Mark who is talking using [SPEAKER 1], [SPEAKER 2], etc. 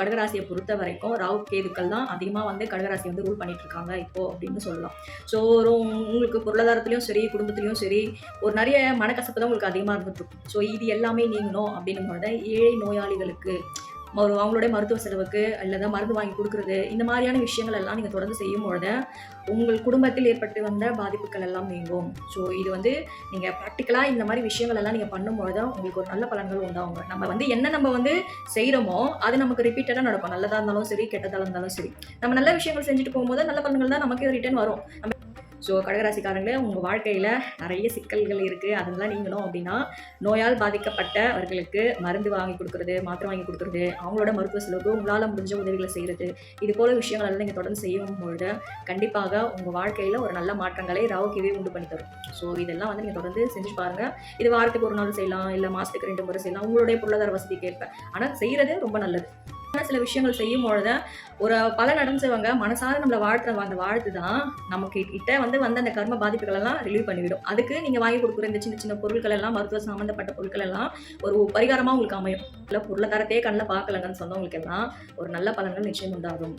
[SPEAKER 1] கடகராசியை பொறுத்த வரைக்கும் ராகு கேதுக்கள் தான் அதிகமாக வந்து கடகராசி வந்து ரூல் பண்ணிட்டு இருக்காங்க இப்போ அப்படின்னு சொல்லலாம். ஸோ உங்களுக்கு பொருளாதாரத்துலையும் சரி, குடும்பத்துலையும் சரி, ஒரு நிறைய மனக்கசப்பு தான் உங்களுக்கு அதிகமாக இருந்துட்டு இருக்கும். ஸோ இது எல்லாமே நீங்கணும் அப்படின்னும் போது ஏழை நோயாளிகளுக்கு அவங்களுடைய மருத்துவ செலவுக்கு அல்லது மருந்து வாங்கி கொடுக்குறது, இந்த மாதிரியான விஷயங்கள் எல்லாம் நீங்கள் தொடர்ந்து செய்யும் பொழுது உங்கள் குடும்பத்தில் ஏற்பட்டு வந்த பாதிப்புகள் எல்லாம் நீங்கும். ஸோ இது வந்து நீங்கள் ப்ராக்டிக்கலாக இந்த மாதிரி விஷயங்கள் எல்லாம் நீங்கள் பண்ணும்பொழுது உங்களுக்கு ஒரு நல்ல பலன்கள் உண்டாகுங்க. நம்ம வந்து செய்கிறோமோ அது நமக்கு ரிப்பீட்டடாக நடக்கும். நல்லதாக இருந்தாலும் சரி, கெட்டதாக இருந்தாலும் சரி. நம்ம நல்ல விஷயங்கள் செஞ்சுட்டு போகும்போது நல்ல பலன்கள் தான் நமக்கு ரிட்டர்ன் வரும். ஸோ கடகராசிக்காரங்களே, உங்கள் வாழ்க்கையில் நிறைய சிக்கல்கள் இருக்குது. அதெல்லாம் நீங்களும் அப்படின்னா நோயால் பாதிக்கப்பட்டவர்களுக்கு மருந்து வாங்கி கொடுக்குறது, மாத்திரை வாங்கி கொடுக்குறது, அவங்களோட மருத்துவ செலவுக்கு உங்களால் முடிஞ்ச உதவிகளை செய்கிறது, இது போல் விஷயங்கள் எல்லாம் நீங்கள் தொடர்ந்து செய்யும் பொழுது கண்டிப்பாக உங்கள் வாழ்க்கையில் ஒரு நல்ல மாற்றங்களை ராகு கேது உண்டு பண்ணி தரும். ஸோ இதெல்லாம் வந்து நீங்கள் தொடர்ந்து செஞ்சு பாருங்கள். இது வாரத்துக்கு ஒரு நாள் செய்யலாம், இல்லை மாதத்துக்கு 2 முறை செய்யலாம், உங்களுடைய பொருளாதார வசதிக்கு ஏற்ப. ஆனால் செய்கிறது ரொம்ப நல்லது. சில விஷயங்கள் செய்யும் பொழுது ஒரு பலன் அடைஞ்சவங்க மனசார நம்மளை வாழ்த்துற அந்த வாழ்த்து தான் நமக்கு கிட்ட வந்து அந்த கர்ம பாதிப்புகள் எல்லாம் ரிலீவ் பண்ணிவிடும். அதுக்கு நீங்க வாங்கி கொடுக்குற இந்த சின்ன சின்ன பொருட்கள் எல்லாம், மருத்துவ சம்பந்தப்பட்ட பொருட்கள் எல்லாம் ஒரு பரிகாரமா உங்களுக்கு அமையும். இல்லை பொருளாதாரத்தையே கண்ணில் பார்க்கலங்கன்னு சொன்னவங்களுக்கு எல்லாம் ஒரு நல்ல பலன்கள் நிச்சயம் உண்டாகும்.